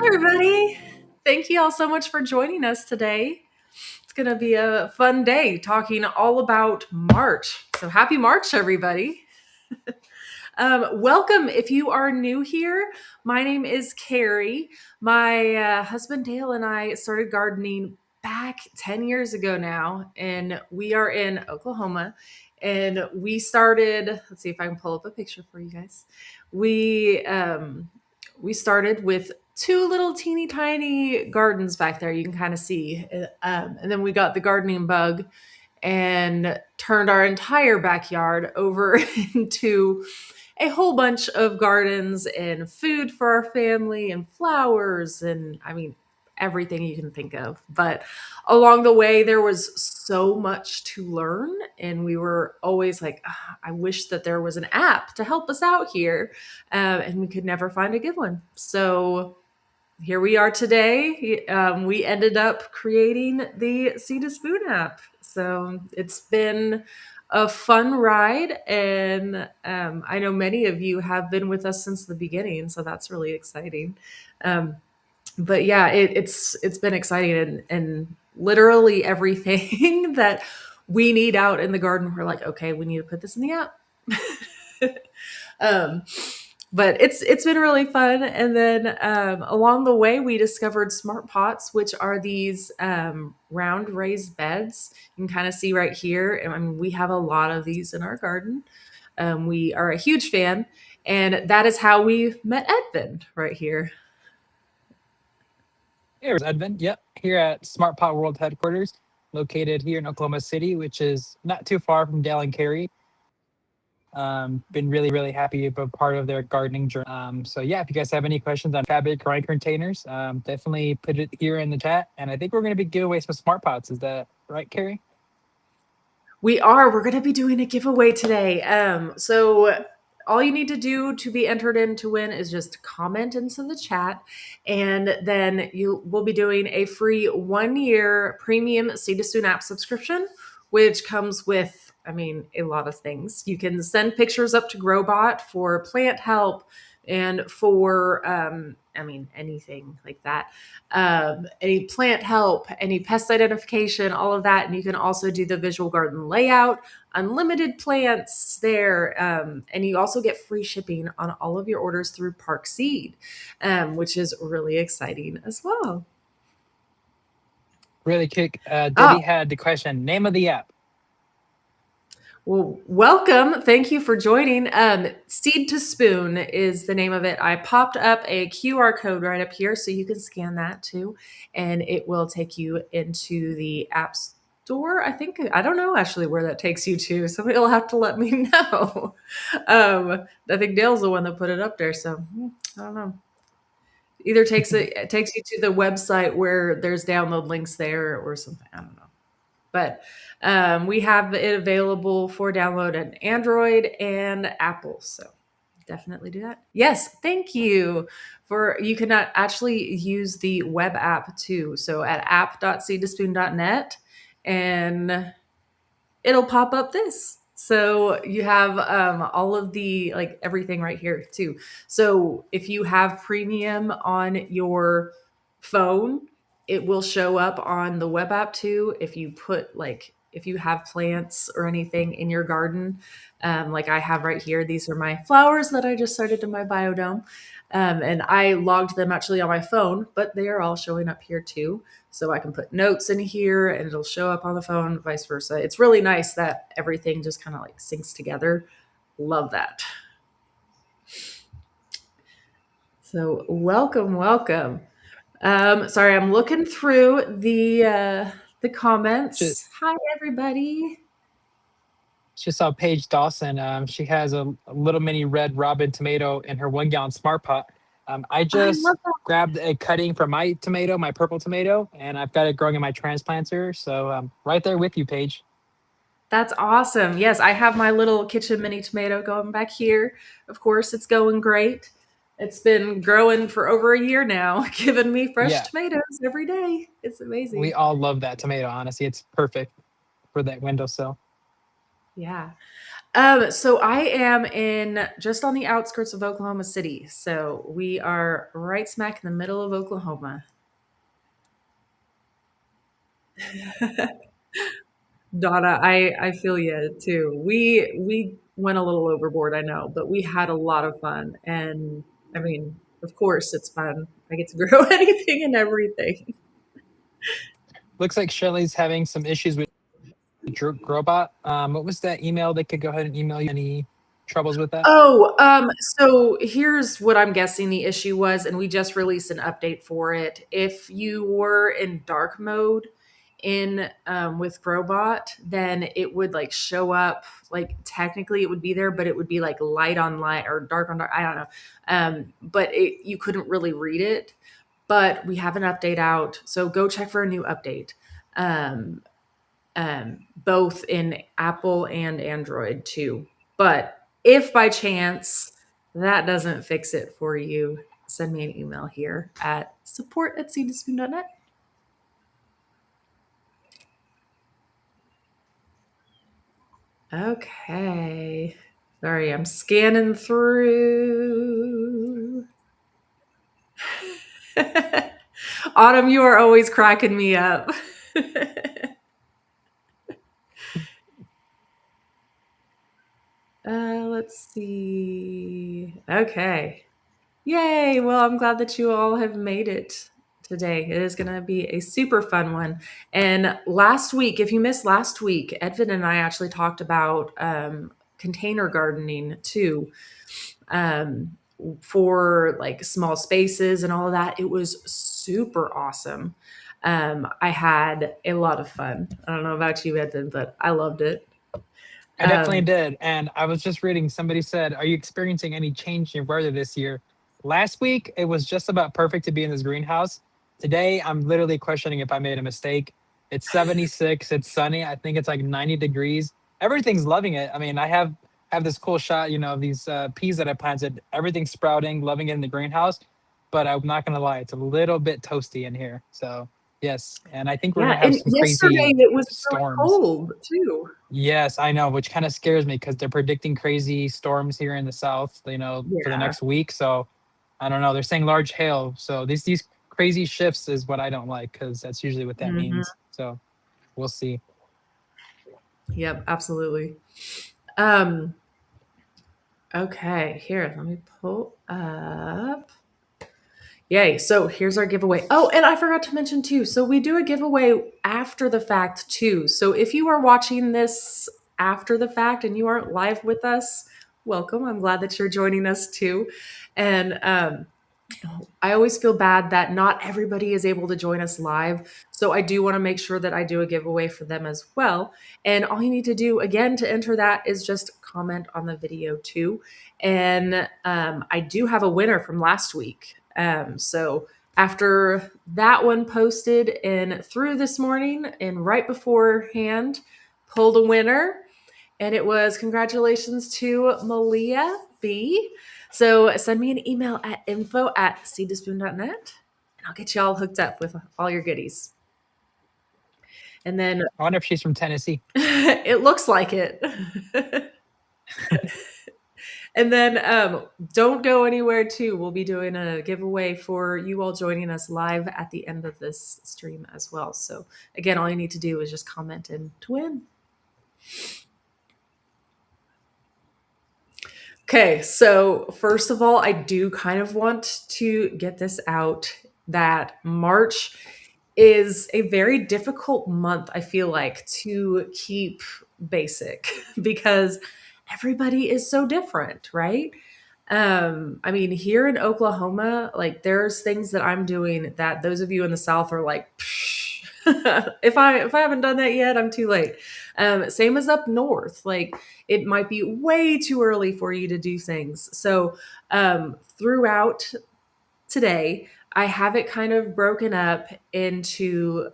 everybody. Thank you all so much for joining us today. It's going to be a fun day talking all about March. So happy March, everybody. Welcome. If you are new here, my name is Carrie. My husband Dale and I started gardening back 10 years ago now, and we are in Oklahoma. And we started, let's see if I can pull up a picture for you guys. We um, we started with two little teeny tiny gardens back there. You can kind of see, and then we got the gardening bug and turned our entire backyard over into a whole bunch of gardens and food for our family and flowers and everything you can think of. But along the way there was so much to learn, and we were always like, "Ah, I wish that there was an app to help us out here," and we could never find a good one. So here we are today. We ended up creating the Seed to Spoon app. So it's been a fun ride, and I know many of you have been with us since the beginning, so that's really exciting. Um, but yeah, it's been exciting, and literally everything that we need out in the garden, we're like, okay, we need to put this in the app. um, but it's been really fun. And then along the way, we discovered smart pots, which are these round raised beds. You can kind of see right here. And we have a lot of these in our garden. We are a huge fan, and that is how we met Edvin right here. Here's Edvin. Yep, here at Smart Pot World headquarters, located here in Oklahoma City, which is not too far from Dale and Carrie. Been really happy to be a part of their gardening journey. So yeah, if you guys have any questions on fabric growing containers, definitely put it here in the chat. And I think we're going to be giving away some smart pots. Is that right, Carrie? We're going to be doing a giveaway today. So all you need to do to be entered in to win is just comment into the chat, and then you will be doing a free 1 year premium Seed to Soon app subscription, which comes with, a lot of things. You can send pictures up to Growbot for plant help and for, anything like that. Any plant help, any pest identification, all of that. And you can also do the visual garden layout, unlimited plants there. And you also get free shipping on all of your orders through Park Seed, which is really exciting as well. Really quick. Oh, Debbie had the question. Name of the app. well, welcome. Thank you for joining. Seed to Spoon is the name of it. I popped up a QR code right up here, so you can scan that too, and it will take you into the App Store. I don't know actually where that takes you to. Somebody will have to let me know. I think Dale's the one that put it up there, so I don't know. Either it takes you to the website where there's download links there or something. I don't know. But we have it available for download on Android and Apple. So definitely do that. Yes, thank you. You can actually use the web app too. So at app.seedtospoon.net, and it'll pop up this. So you have all of the, like, everything right here too. So if you have premium on your phone, it will show up on the web app too. If you have plants or anything in your garden, like I have right here, these are my flowers that I just started in my biodome. And I logged them actually on my phone, but they are all showing up here too. So I can put notes in here and it'll show up on the phone, vice versa. It's really nice that everything just kind of like syncs together. Love that. So welcome, welcome. Sorry, I'm looking through the Just, comments. Hi, everybody. just saw Paige Dawson. She has a little mini red robin tomato in her 1 gallon smart pot. I I just love that. grabbed a cutting from my tomato, my purple tomato, and I've got it growing in my transplanter. So right there with you, Paige. That's awesome. Yes, I have my little kitchen mini tomato going back here. Of course, it's going great. It's been growing for over a year now, giving me fresh Yeah, tomatoes every day. It's we amazing. all love that tomato. Honestly, it's perfect for that windowsill. Yeah. So I am in just on the outskirts of Oklahoma City. So we are right smack in the middle of Oklahoma. Donna, I feel you too. We went a little overboard, I know, but we had a lot of fun. And I mean, of course it's fun. I get to grow anything and everything. Looks like Shirley's having some issues with Grobot. What was that email? They could go ahead and email you any troubles with that. Oh, so here's what I'm guessing the issue was, and we just released an update for it. If you were in dark mode in with Grobot, then it would like show up. Like technically, it would be there, but it would be like light on light or dark on dark. I don't know. But you couldn't really read it. But we have an update out, so go check for a new update. Um, both in Apple and Android too. But if by chance that doesn't fix it for you, send me an email here at support@seedspoon.net. Okay. Sorry, I'm scanning through. Autumn, you are always cracking me up. Let's see. Okay. Yay! Well, I'm glad that you all have made it today. It is going to be a super fun one. And last week, if you missed last week, Edvin and I actually talked about container gardening too, um, for like small spaces and all of that. It was super awesome. I had a lot of fun. I don't know about you, Edvin, but I loved it. I definitely Um, did. And I was just reading, somebody said, are you experiencing any change in your weather this year? Last week, it was just about perfect to be in this greenhouse. Today, I'm literally questioning if I made a mistake. It's 76, it's sunny. I think it's like 90 degrees. Everything's loving it. I mean, I have this cool shot, of these peas that I planted. Everything's sprouting, loving it in the greenhouse. But I'm not going to lie, it's a little bit toasty in here. So, yes. And I think we're yeah, going to have and some yesterday crazy it was really storms. cold too. Yes, I know, which kind of scares me because they're predicting crazy storms here in the south, for the Yeah. next week. So I don't know. They're saying large hail. So these crazy shifts is what I don't like because that's usually what that Mhm. means. So we'll see. Yep, absolutely. Um, okay, here, let me pull up. Yay. So here's our giveaway. Oh, and I forgot to mention too. So we do a giveaway after the fact too. So if you are watching this after the fact and you aren't live with us, welcome. I'm glad that you're joining us too. And I always feel bad that not everybody is able to join us live. So I do want to make sure that I do a giveaway for them as well. And all you need to do, again, to enter that is just comment on the video too. And I do have a winner from last week. So after that one posted and through this morning and right beforehand, pulled a winner. And it was congratulations to Malia B. So send me an email at info@seedtospoon.net and I'll get you all hooked up with all your goodies. And then I wonder if she's from Tennessee. it looks like it. And then don't go anywhere too. We'll be doing a giveaway for you all joining us live at the end of this stream as well. So again, all you need to do is just comment and to win. Okay, so first of all, I do kind of want to get this out that March is a very difficult month, I feel like, to keep basic because everybody is so different, right? I mean, here in Oklahoma, like there's things that I'm doing that those of you in the South are like, "Psh, if I haven't done that yet, I'm too late. Same as up north, like it might be way too early for you to do things. So throughout today, I have it kind of broken up into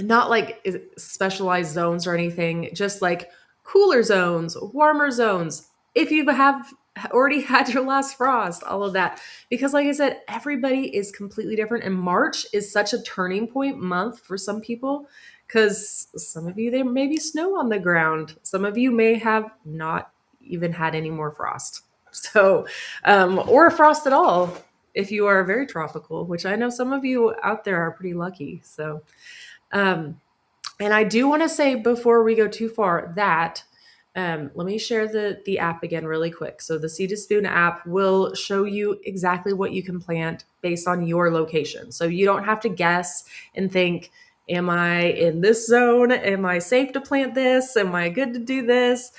not like specialized zones or anything, just like cooler zones, warmer zones. If you have already had your last frost, all of that. Because, like I said, everybody is completely different. And March is such a turning point month for some people because some of you, there may be snow on the ground. Some of you may have not even had any more frost. So, or frost at all if you are very tropical, which I know some of you out there are pretty lucky. So, um, and I do want to say before we go too far that let me share the app again really quick. So the Seed to Spoon app will show you exactly what you can plant based on your location. So you don't have to guess and think, am I in this zone? Am I safe to plant this? Am I good to do this?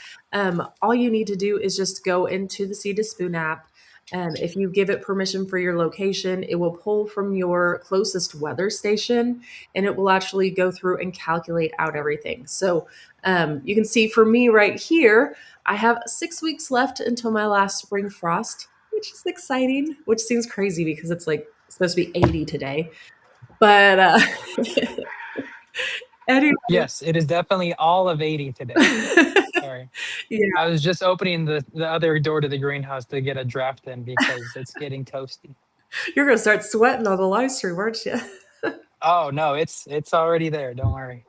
All you need to do is just go into the Seed to Spoon app. If you give it permission for your location, it will pull from your closest weather station and it will actually go through and calculate out everything. So you can see for me right here, I have 6 weeks left until my last spring frost, which is exciting, which seems crazy because it's like supposed to be 80 today. But anyway. Yes, it is definitely all of 80 today. Sorry. Yeah, I was just opening the other door to the greenhouse to get a draft in because it's getting toasty. you're going to start sweating on the live stream, aren't you? Oh no, it's already there. Don't worry.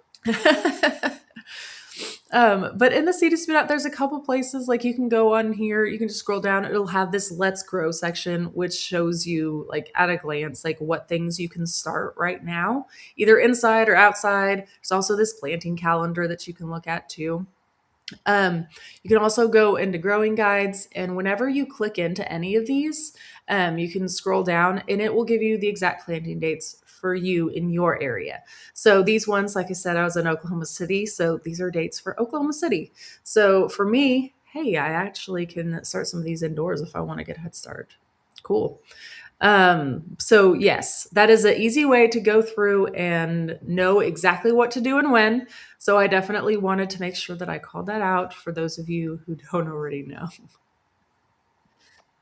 But in the Seed to Spoon app, there's a couple places like you can go on here. You can just scroll down. It'll have this Let's Grow section, which shows you like at a glance like what things you can start right now, either inside or outside. There's also this planting calendar that you can look at too. Um, you can also go into growing guides, and whenever you click into any of these, you can scroll down and it will give you the exact planting dates for you in your area. So these ones, like I said, I was in Oklahoma City, so these are dates for Oklahoma City. So for me, hey, I actually can start some of these indoors if I want to get a head start. Cool. So yes, that is an easy way to go through and know exactly what to do and when. So I definitely wanted to make sure that I called that out for those of you who don't already know.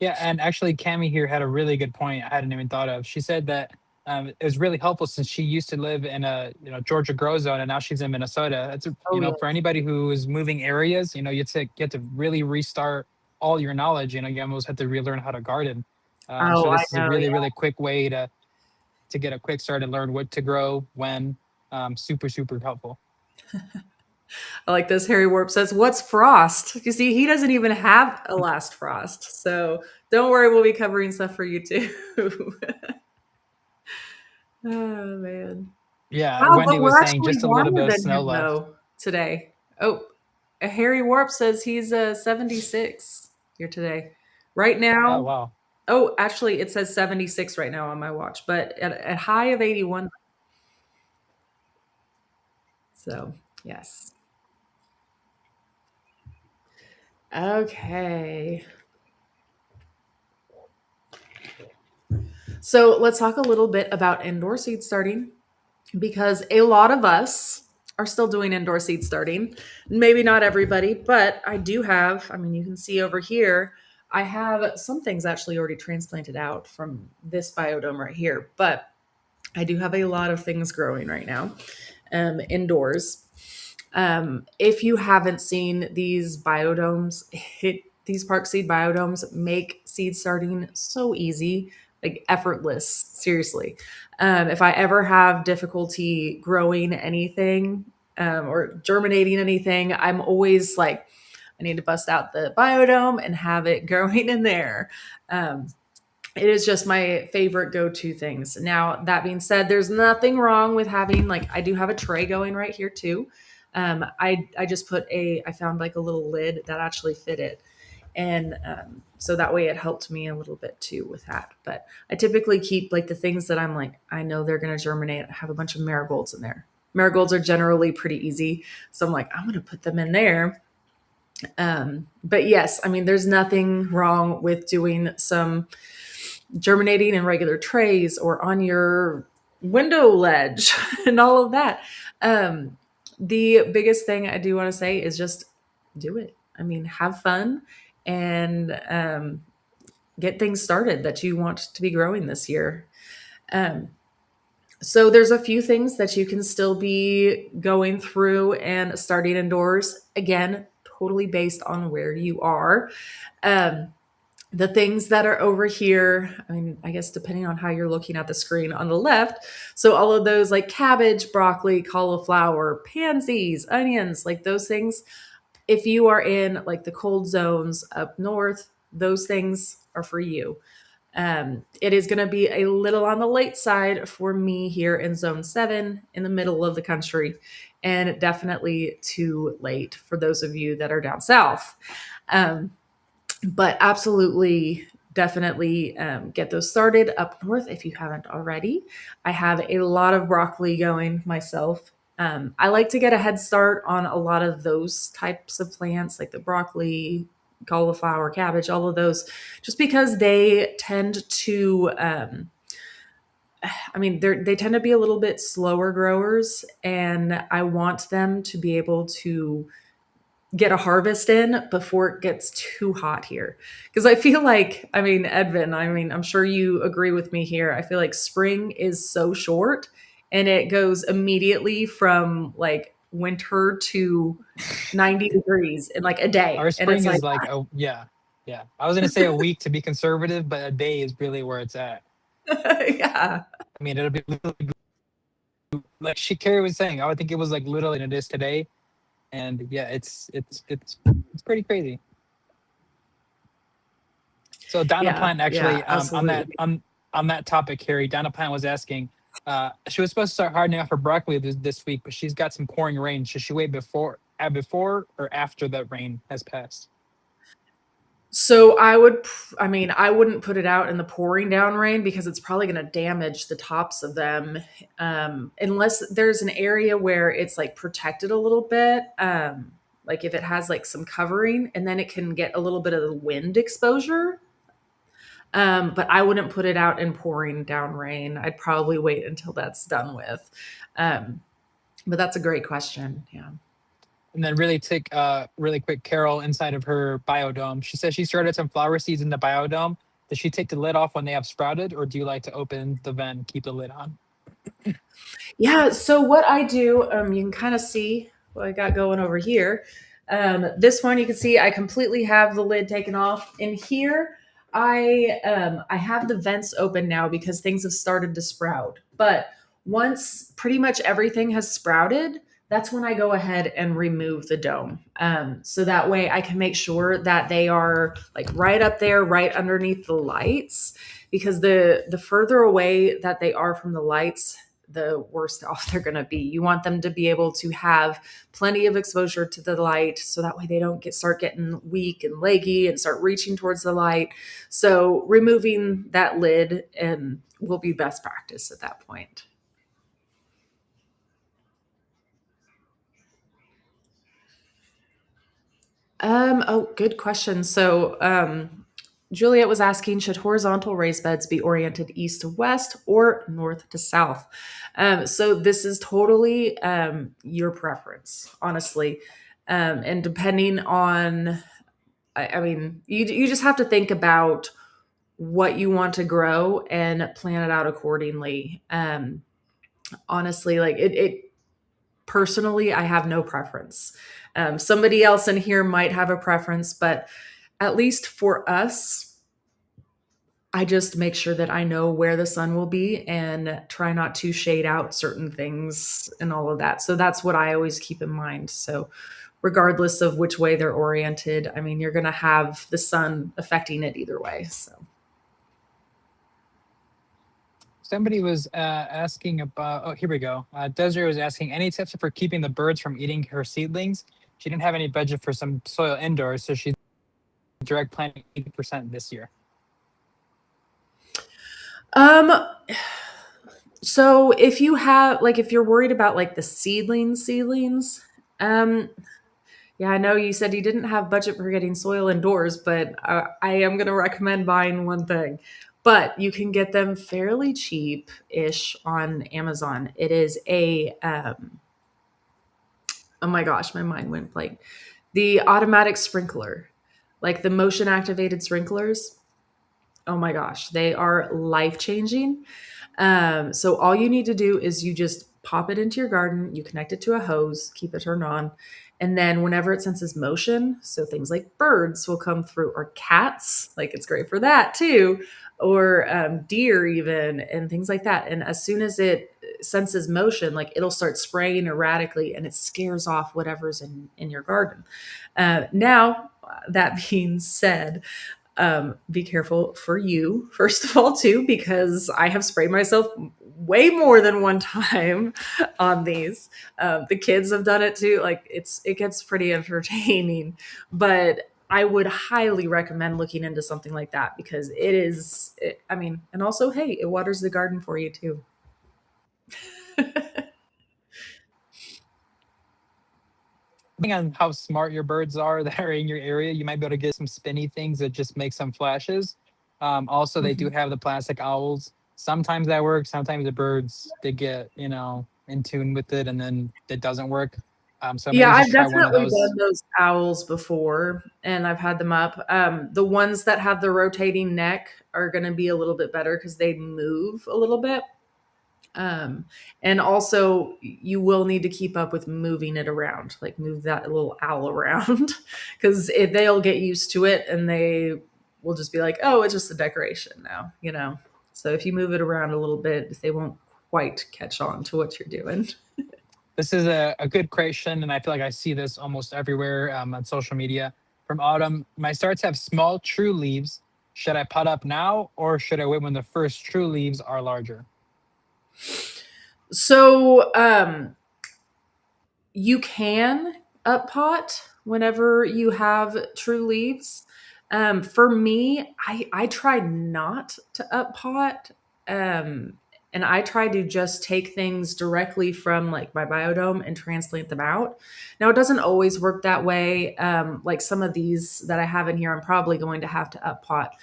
Yeah, and actually, Cami here had a really good point I hadn't even thought of. She said that it was really helpful since she used to live in a Georgia grow zone and now she's in Minnesota. It's Oh yeah. for anybody who is moving areas, you have to really restart all your knowledge. You almost have to relearn how to garden. So Oh, I this is a know. really Yeah. really quick way to get a quick start and learn what to grow when. Super super helpful. I like this. Harry Warp says, "What's frost?" You see, he doesn't even have a last frost. So don't worry, we'll be covering stuff for you too. Oh man. Yeah, Wow, Wendy but was we're saying actually just a little warmer bit of than snow him left. though today. Oh, Harry Warp says he's 76 here today. Right Oh now, wow. oh, actually, it says 76 right now on my watch, but at a high of 81. So, yes. Okay. So, let's talk a little bit about indoor seed starting because a lot of us are still doing indoor seed starting. Maybe not everybody, but I do have, I mean, you can see over here, I have some things actually already transplanted out from this biodome right here, but I do have a lot of things growing right now indoors. If you haven't seen these biodomes, these park seed biodomes make seed starting so easy, like effortless. Seriously, if I ever have difficulty growing anything or germinating anything, I'm always like, I need to bust out the biodome and have it growing in there. Um, it is just my favorite go-to things. Now, that being said, there's nothing wrong with having like I do have a tray going right here too. I just put I found like a little lid that actually fit it, and so that way it helped me a little bit too with that. But I typically keep like the things that I'm like I know they're going to germinate. I have a bunch of marigolds in there. Marigolds are generally pretty easy, so I'm like I'm going to put them in there. But yes, I mean, there's nothing wrong with doing some germinating in regular trays or on your window ledge and all of that. Um, the biggest thing I do want to say is just do it. I mean, have fun and get things started that you want to be growing this year. Um, so there's a few things that you can still be going through and starting indoors. Again, totally based on where you are. Um, The things that are over here, I mean, I guess depending on how you're looking at the screen on the left, so all of those like cabbage, broccoli, cauliflower, pansies, onions, like those things, if you are in like the cold zones up north, those things are for you. It is going to be a little on the late side for me here in zone 7 in the middle of the country, and definitely too late for those of you that are down south. Um, but absolutely, definitely get those started up north if you haven't already. I have a lot of broccoli going myself. I like to get a head start on a lot of those types of plants, like the broccoli, cauliflower, cabbage, all of those, just because they tend to, I mean, they tend to be a little bit slower growers, and I want them to be able to get a harvest in before it gets too hot here. Because I feel like, I mean, Edvin, I mean, I'm sure you agree with me here. I feel like spring is so short and it goes immediately from like winter to 90 degrees in like a Our day. And it's spring like, is like, oh yeah, yeah. I was gonna say a week to be conservative, but a day is really where it's at. yeah, I mean, it'll be literally like she Carrie was saying. I would think it was like literally than it is today, and yeah, it's pretty crazy. So Donna yeah, Plant yeah, actually absolutely. on that topic, Carrie, Donna Plant was asking. She was supposed to start hardening off her broccoli this week, but she's got some pouring rain. Should she wait before or after that rain has passed? So I would, I mean, I wouldn't put it out in the pouring down rain because it's probably going to damage the tops of them, unless there's an area where it's like protected a little bit. Like if it has like some covering, and then it can get a little bit of the wind exposure. But I wouldn't put it out in pouring down rain. I'd probably wait until that's done with. Um, but that's a great question. Yeah. And then really quick, Carol inside of her biodome. She says she started some flower seeds in the biodome. Does she take the lid off when they have sprouted, or do you like to open the vent and keep the lid on? Yeah, so what I do, you can kind of see what I got going over here. This one you can see I completely have the lid taken off. In here, I have the vents open now because things have started to sprout. But once pretty much everything has sprouted, that's when I go ahead and remove the dome. So that way I can make sure that they are like right up there, right underneath the lights. Because the further away that they are from the lights, the worse off they're going to be. You want them to be able to have plenty of exposure to the light so that way they don't start getting weak and leggy and start reaching towards the light. So removing that lid will be best practice at that point. Oh, good question. So, Juliet was asking, should horizontal raised beds be oriented east to west or north to south? So this is totally your preference, honestly. And depending on, I mean, you just have to think about what you want to grow and plan it out accordingly. Honestly, like it personally, I have no preference. Somebody else in here might have a preference, but at least for us, I just make sure that I know where the sun will be and try not to shade out certain things and all of that. So that's what I always keep in mind. So, regardless of which way they're oriented, I mean, you're going to have the sun affecting it either way. So, Somebody was asking about. Oh, here we go. Desiree was asking any tips for keeping the birds from eating her seedlings. She didn't have any budget for some soil indoors, so she's direct planting 80% this year. um, so if you have like if you're worried about like the seedlings, um, yeah, I know you said you didn't have budget for getting soil indoors, but I am going to recommend buying one thing. But you can get them fairly cheap ish on Amazon. It is oh my gosh, my mind went blank. The automatic sprinkler, like the motion activated sprinklers. Oh my gosh, they are life changing. So all you need to do is you just pop it into your garden, you connect it to a hose, keep it turned on, And then whenever it senses motion, so things like birds will come through, or cats, like it's great for that too, or deer even, and things like that. And as soon as it senses motion, like it'll start spraying erratically, and it scares off whatever's in your garden. Now, that being said, be careful for you, first of all, too, because I have sprayed myself way more than one time on these. The kids have done it too. Like it gets pretty entertaining, but I would highly recommend looking into something like that because I mean, and also, hey, it waters the garden for you too. Depending on how smart your birds are that are in your area, you might be able to get some spinny things that just make some flashes. Also, they do Mhm. have the plastic owls. Sometimes that works. Sometimes the birds they get in tune with it, and then it doesn't work. So Yeah, maybe I've just try one of definitely those. done those owls before, and I've had them up. The ones that have the rotating neck are going to be a little bit better because they move a little bit. Um, and also, you will need to keep up with moving it around, like move that little owl around, because they'll get used to it and they will just be like, oh, it's just a decoration now. So if you move it around a little bit, they won't quite catch on to what you're doing. This is a good creation, and I feel like I see this almost everywhere on social media. From autumn, my starts have small true leaves. Should I pot up now, or should I wait when the first true leaves are larger? So, you can up pot whenever you have true leaves. For me, I try not to up pot. Um, and I try to just take things directly from like my biodome and transplant them out. Now it doesn't always work that way. Like some of these that I have in here, I'm probably going to have to up pot,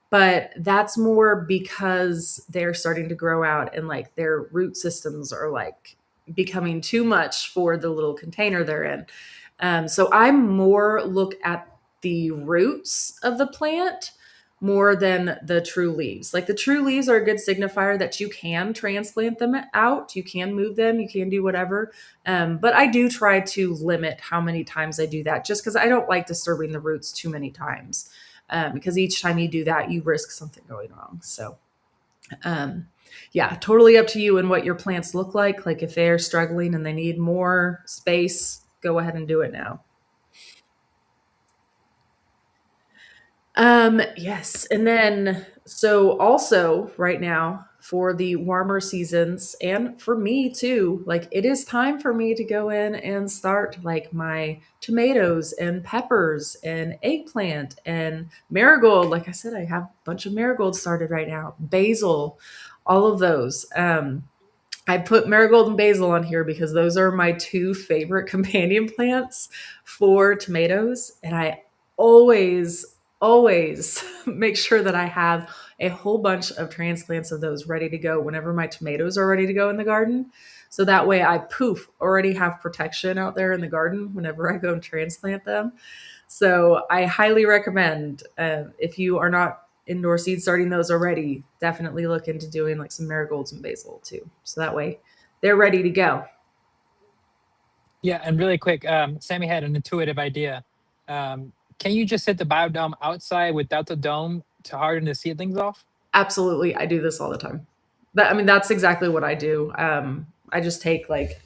but that's more because they're starting to grow out and like their root systems are like becoming too much for the little container they're in. So I more look at the roots of the plant more than the true leaves. Like the true leaves are a good signifier that you can transplant them out, you can move them, you can do whatever. But I do try to limit how many times I do that just because I don't like disturbing the roots too many times. Because each time you do that, you risk something going wrong. So, um, yeah, totally up to you and what your plants look like. Like if they're struggling and they need more space, go ahead and do it now. Yes. And then, so also right now for the warmer seasons and for me too, like it is time for me to go in and start like my tomatoes and peppers and eggplant and marigold. Like I said, I have a bunch of marigold started right now, basil, all of those. I put marigold and basil on here because those are my two favorite companion plants for tomatoes. And I always make sure that I have a whole bunch of transplants of those ready to go whenever my tomatoes are ready to go in the garden. So that way I already have protection out there in the garden whenever I go and transplant them. So I highly recommend if you are not indoor seed starting those already, definitely look into doing like some marigolds and basil too. So that way they're ready to go. Yeah, and really quick, Sammy had an intuitive idea. Can you just hit the biodome outside without the dome to harden the seedlings off? Absolutely. I do this all the time. I mean, that's exactly what I do. I just take like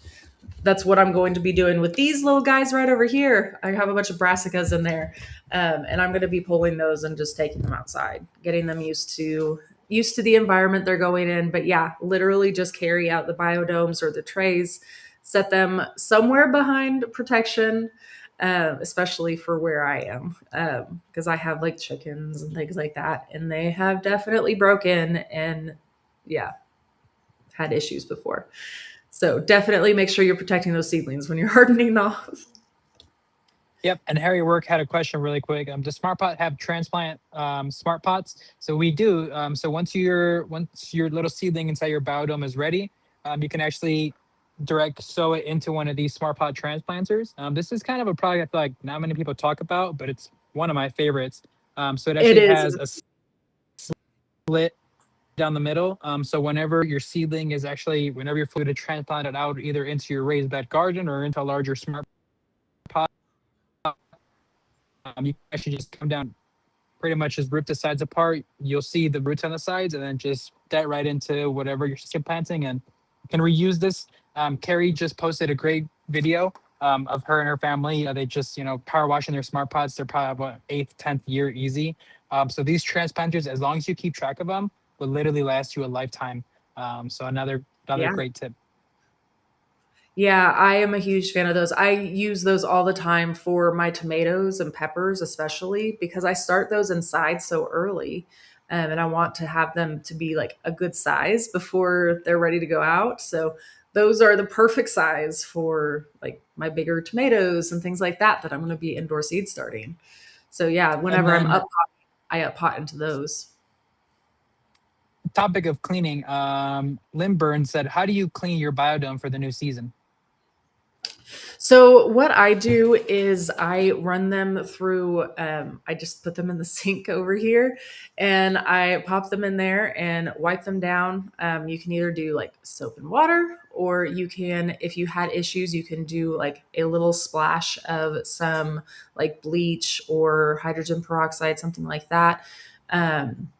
that's what I'm going to be doing with these little guys right over here. I have a bunch of brassicas in there, and I'm going to be pulling those and just taking them outside, getting them used to the environment they're going in. But yeah, literally just carry out the biodomes or the trays, set them somewhere behind protection. Especially for where I am, because I have like chickens and things like that, and they have definitely broken and yeah, had issues before. So definitely make sure you're protecting those seedlings when you're hardening off. Yep. And Harry Work had a question really quick. Does Smart Pot have transplant smart pots? So we do. So once your little seedling inside your biodome is ready, you can actually direct sow it into one of these Smart Pot transplanters. This is kind of a product I feel like not many people talk about, but it's one of my favorites. So it It actually is. has a slit down the middle. So whenever you're fully to transplant it out either into your raised bed garden or into a larger Smart Pot, You actually just come down, pretty much just rip the sides apart. You'll see the roots on the sides, and then just dive right into whatever you're planting, and you can reuse this. Carrie just posted a great video of her and her family. They just power washing their smart pots. They're probably about eighth, 10th year easy. So these transplanters, as long as you keep track of them, will literally last you a lifetime. So another Yeah. great tip. Yeah, I am a huge fan of those. I use those all the time for my tomatoes and peppers, especially because I start those inside so early. And I want to have them to be like a good size before they're ready to go out. So those are the perfect size for like my bigger tomatoes and things like that that I'm going to be indoor seed starting. So yeah, And whenever I'm then up, I up pot into those. topic of cleaning. Lynn Burns said, "How do you clean your biodome for the new season?" So what I do is I run them through. I just put them in the sink over here, and I pop them in there and wipe them down. You can either do like soap and water, or you can, if you had issues, you can do like a little splash of some like bleach or hydrogen peroxide, something like that. Um,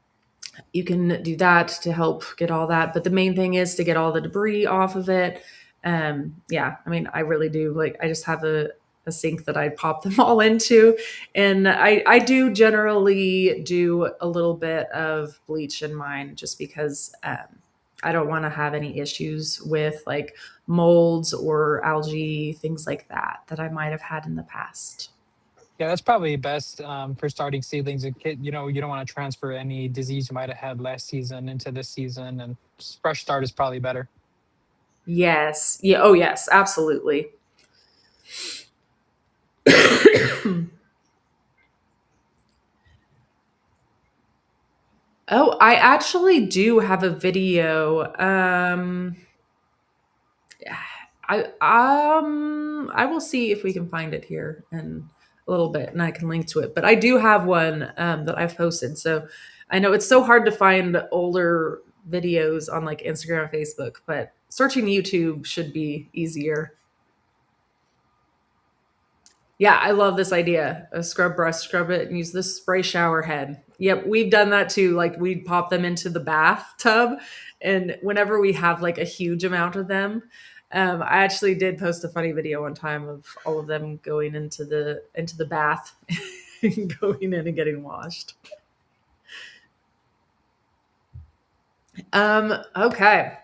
you can do that to help get all that. But the main thing is to get all the debris off of it. Yeah, I mean, I really do. Like, I just have a sink that I pop them all into. And I do generally do a little bit of bleach in mine just because I don't want to have any issues with like molds or algae, things like that, that I might have had in the past. Yeah, that's probably best for starting seedlings. And you don't want to transfer any disease you might have had last season into this season, and just fresh start is probably better. Yes. Yeah. Oh, yes. Absolutely. Oh, I actually do have a video. I will see if we can find it here in a little bit, and I can link to it. But I do have one that I've posted. So I know it's so hard to find older videos on like Instagram and Facebook, but searching YouTube should be easier. Yeah, I love this idea. A scrub brush, scrub it, and use this spray shower head. Yep, we've done that too. Like we pop them into the bathtub, and whenever we have like a huge amount of them, I actually did post a funny video one time of all of them going into the bath, and going in and getting washed. Okay.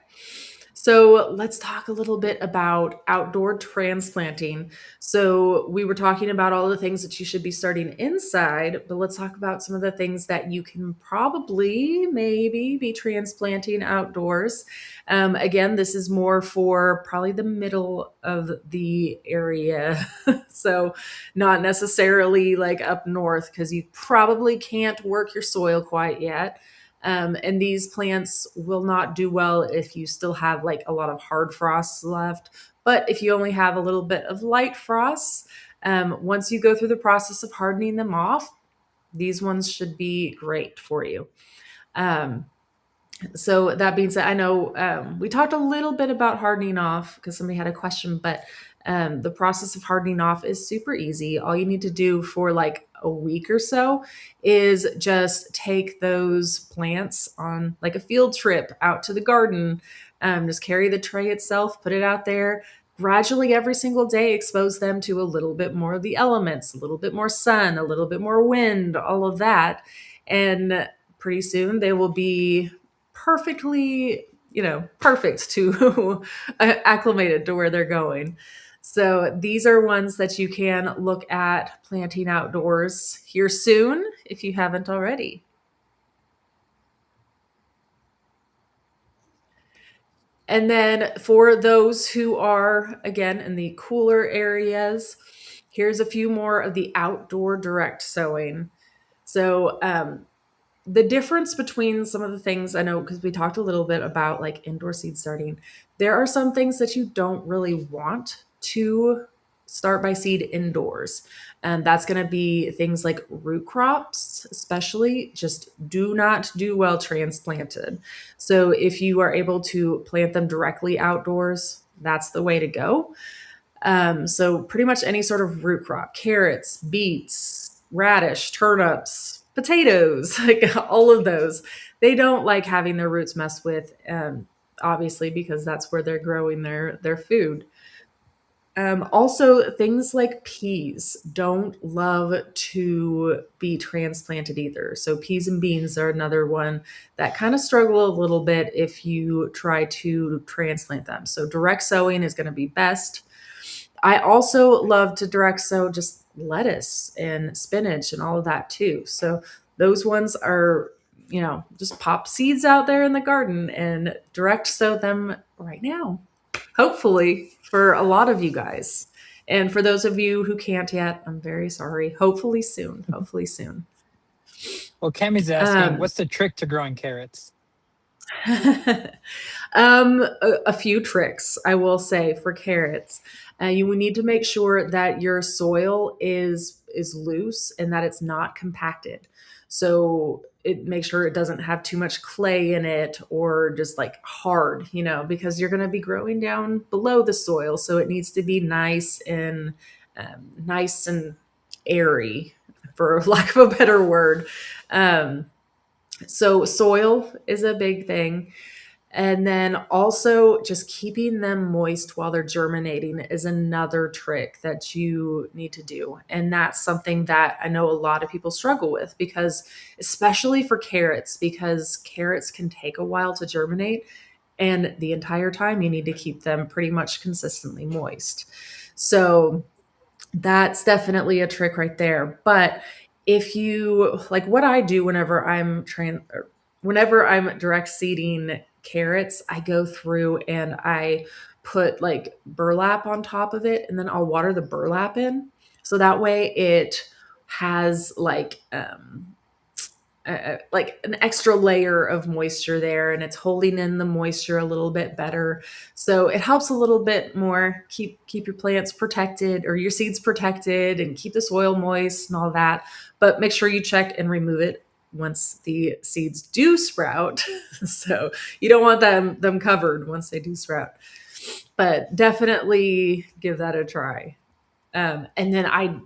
So let's talk a little bit about outdoor transplanting. So we were talking about all the things that you should be starting inside, but let's talk about some of the things that you can probably maybe be transplanting outdoors. Again, this is more for probably the middle of the area. So not necessarily like up north because you probably can't work your soil quite yet. And these plants will not do well if you still have like a lot of hard frosts left. But if you only have a little bit of light frosts, once you go through the process of hardening them off, these ones should be great for you. Um, so that being said, I know we talked a little bit about hardening off because somebody had a question, but the process of hardening off is super easy. All you need to do for like a week or so is just take those plants on like a field trip out to the garden. Just carry the tray itself, put it out there. Gradually, every single day, expose them to a little bit more of the elements, a little bit more sun, a little bit more wind, all of that. And pretty soon they will be perfectly, perfect to acclimated to where they're going. So these are ones that you can look at planting outdoors here soon if you haven't already. And then for those who are, again, in the cooler areas, here's a few more of the outdoor direct sowing. So the difference between some of the things I know, because we talked a little bit about like indoor seed starting, there are some things that you don't really want to start by seed indoors. And that's going to be things like root crops, especially just do not do well transplanted. So if you are able to plant them directly outdoors, that's the way to go. So pretty much any sort of root crop, carrots, beets, radish, turnips, potatoes, like all of those. They don't like having their roots messed with, obviously, because that's where they're growing their food. Also, things like peas don't love to be transplanted either. So, peas and beans are another one that kind of struggle a little bit if you try to transplant them. So, direct sowing is going to be best. I also love to direct sow just lettuce and spinach and all of that too. So, those ones are, just pop seeds out there in the garden and direct sow them right now, hopefully for a lot of you guys. And for those of you who can't yet, I'm very sorry. Hopefully soon. Hopefully soon. Well, Cammy's asking, Um, what's the trick to growing carrots? a few tricks I will say for carrots. You would need to make sure that your soil is loose and that it's not compacted. So it make sure it doesn't have too much clay in it or just like hard, because you're going to be growing down below the soil. So it needs to be nice and airy, for lack of a better word. Um, so soil is a big thing. And then also just keeping them moist while they're germinating is another trick that you need to do. And that's something that I know a lot of people struggle with because, especially for carrots, because carrots can take a while to germinate. And the entire time you need to keep them pretty much consistently moist. So that's definitely a trick right there. But if you like what I do whenever I'm direct seeding carrots, I go through and I put like burlap on top of it and then I'll water the burlap in. So that way it has like an extra layer of moisture there and it's holding in the moisture a little bit better, so it helps a little bit more keep your plants protected or your seeds protected and keep the soil moist and all that. But make sure you check and remove it once the seeds do sprout. So you don't want them covered once they do sprout, but definitely give that a try. And then I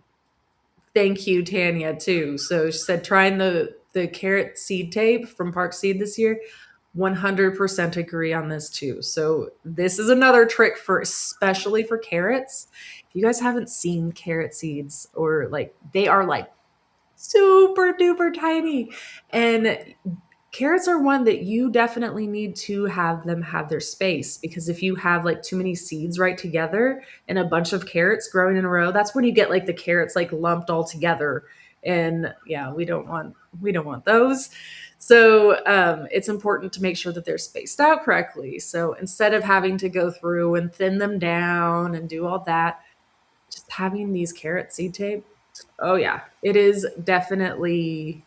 thank you, Tanya, too. So she said trying the carrot seed tape from Park Seed this year. 100% agree on this too. So this is another trick for especially for carrots. If you guys haven't seen carrot seeds, or like they are like super duper tiny, and carrots are one that you definitely need to have them have their space, because if you have like too many seeds right together and a bunch of carrots growing in a row, that's when you get like the carrots like lumped all together. And yeah, we don't want those. So it's important to make sure that they're spaced out correctly. So instead of having to go through and thin them down and do all that, just having these carrot seed tape, oh yeah, it is definitely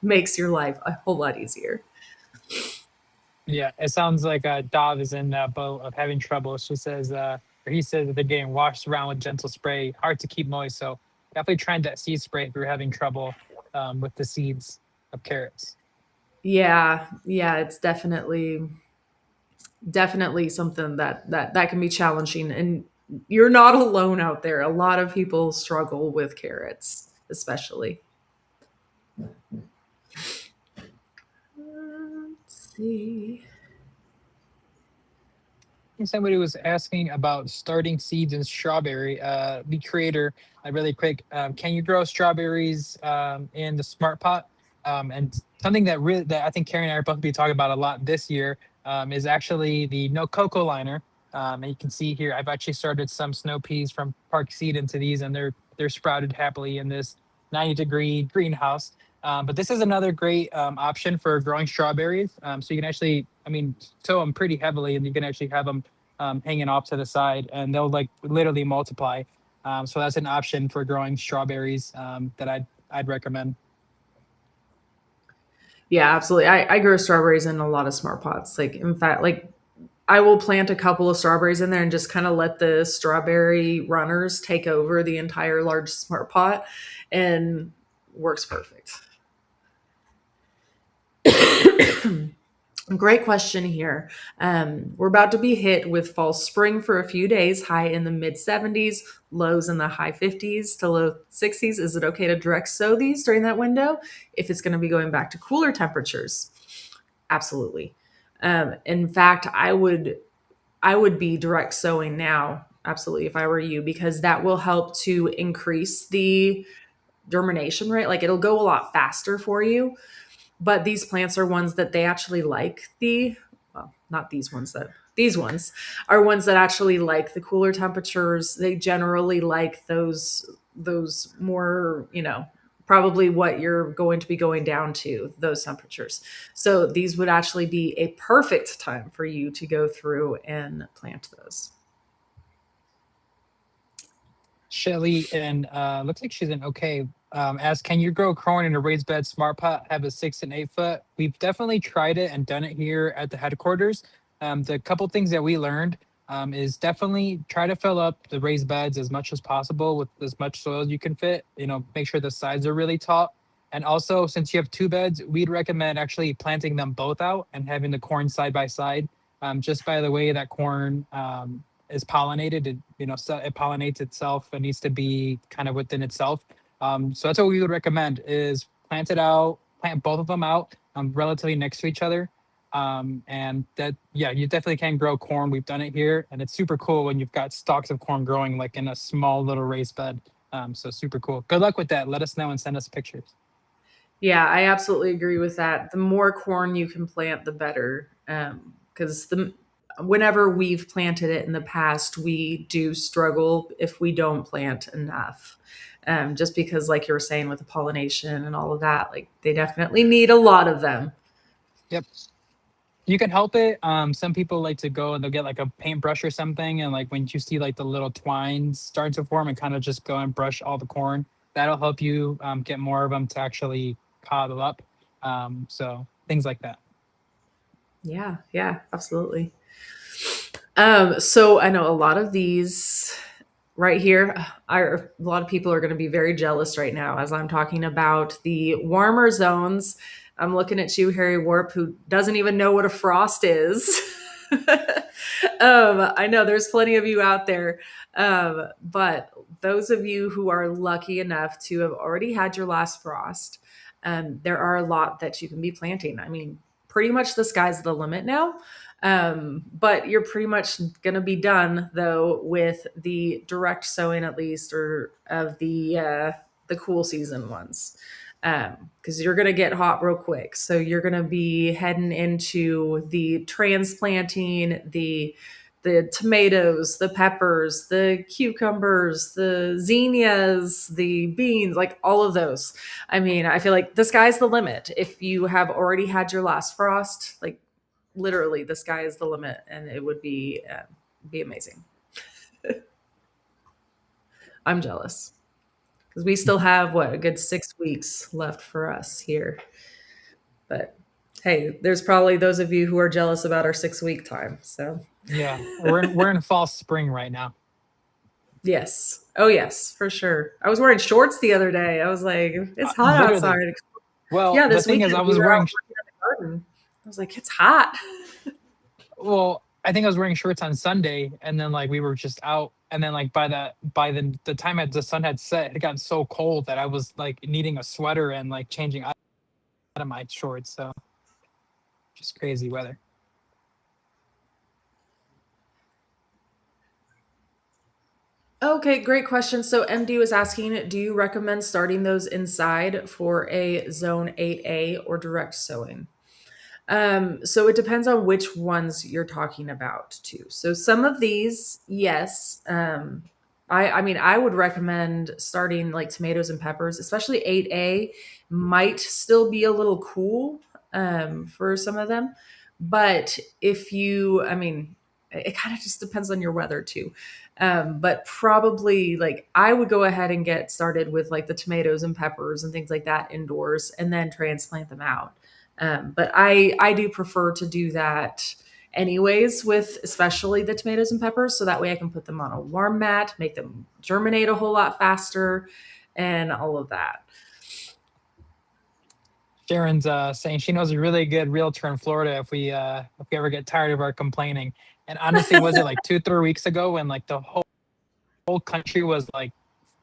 makes your life a whole lot easier. Yeah, it sounds like Dov is in that boat of having trouble. She says, or he says that they're getting washed around with gentle spray, hard to keep moist. So definitely trying that seed spray if you're having trouble with the seeds of carrots. Yeah, it's definitely something that can be challenging, and you're not alone out there. A lot of people struggle with carrots, especially. Let's see. Somebody was asking about starting seeds in strawberry. The creator, really quick, can you grow strawberries in the smart pot? And something that I think Carrie and I are both be talking about a lot this year is actually the no cocoa liner. And you can see here, I've actually started some snow peas from Park Seed into these, and they're sprouted happily in this 90-degree greenhouse. But this is another great option for growing strawberries. So you can actually, I mean, sow them pretty heavily, and you can actually have them hanging off to the side, and they'll like literally multiply. So that's an option for growing strawberries that I'd recommend. Yeah, absolutely. I grow strawberries in a lot of smart pots. Like in fact, like I will plant a couple of strawberries in there and just kind of let the strawberry runners take over the entire large smart pot, and works perfect. Great question here. We're about to be hit with false spring for a few days, high in the mid 70s, lows in the high 50s to low 60s. Is it okay to direct sow these during that window if it's going to be going back to cooler temperatures? Absolutely. In fact, I would be direct sowing now, absolutely, if I were you, because that will help to increase the germination rate. Like it'll go a lot faster for you. But these plants are ones that they actually like the, well, not these ones, that these ones are ones that actually like the cooler temperatures. They generally like those more, probably what you're going to be going down to, those temperatures. So these would actually be a perfect time for you to go through and plant those. Shelly, and looks like she's in okay. As can you grow corn in a raised bed smart pot? Have a 6 and 8 foot. We've definitely tried it and done it here at the headquarters. The couple things that we learned is definitely try to fill up the raised beds as much as possible with as much soil as you can fit. Make sure the sides are really tall. And also, since you have two beds, we'd recommend actually planting them both out and having the corn side by side. Just by the way that corn is pollinated. So it pollinates itself. It needs to be kind of within itself. So that's what we would recommend: is plant both of them out relatively next to each other. And that, yeah, you definitely can grow corn. We've done it here, and it's super cool when you've got stalks of corn growing like in a small little raised bed. So super cool. Good luck with that. Let us know and send us pictures. Yeah, I absolutely agree with that. The more corn you can plant, the better. Because the whenever we've planted it in the past, we do struggle if we don't plant enough. Just because, like you were saying, with the pollination and all of that, like they definitely need a lot of them. Yep. You can help it. Some people like to go and they'll get like a paintbrush or something, and like when you see like the little twines starting to form, and kind of just go and brush all the corn. That'll help you get more of them to actually coddle up. So things like that. Yeah, yeah, absolutely. So I know a lot of these right here are a lot of people are going to be very jealous right now as I'm talking about the warmer zones. I'm looking at you, Harry Warp, who doesn't even know what a frost is. I know there's plenty of you out there, but those of you who are lucky enough to have already had your last frost, there are a lot that you can be planting. I mean, pretty much the sky's the limit now. But you're pretty much going to be done though with the direct sowing, at least, or of the cool season ones, because you're going to get hot real quick. So you're going to be heading into the transplanting, the tomatoes, the peppers, the cucumbers, the zinnias, the beans, like all of those. I mean, I feel like the sky's the limit. If you have already had your last frost, like literally the sky is the limit, and it would be amazing. I'm jealous because we still have what, a good 6 weeks left for us here. But hey, there's probably those of you who are jealous about our 6 week time. So Yeah, we're in fall spring right now. yes, oh yes, for sure. I was wearing shorts the other day. I was like, it's hot Literally. outside. Well, Yeah, the this thing is, weekend I we was were out wearing working in the garden. I was like, it's hot. well, I think I was wearing shorts on Sunday, and then like we were just out, and then like by the time the sun had set, it had gotten so cold that I was like needing a sweater and like changing out of my shorts. So just crazy weather. Okay, great question. So MD was asking, do you recommend starting those inside for a zone 8A or direct sowing? So it depends on which ones you're talking about too. So some of these, yes. I mean, I would recommend starting like tomatoes and peppers, especially 8A might still be a little cool for some of them. But if you, I mean, it kind of just depends on your weather too. But probably like I would go ahead and get started with like the tomatoes and peppers and things like that indoors and then transplant them out. But I do prefer to do that anyways with especially the tomatoes and peppers, so that way I can put them on a warm mat, make them germinate a whole lot faster, and all of that. Sharon's saying she knows a really good realtor in Florida if we ever get tired of our complaining. And honestly, was it like 2, 3 weeks ago when like the whole country was like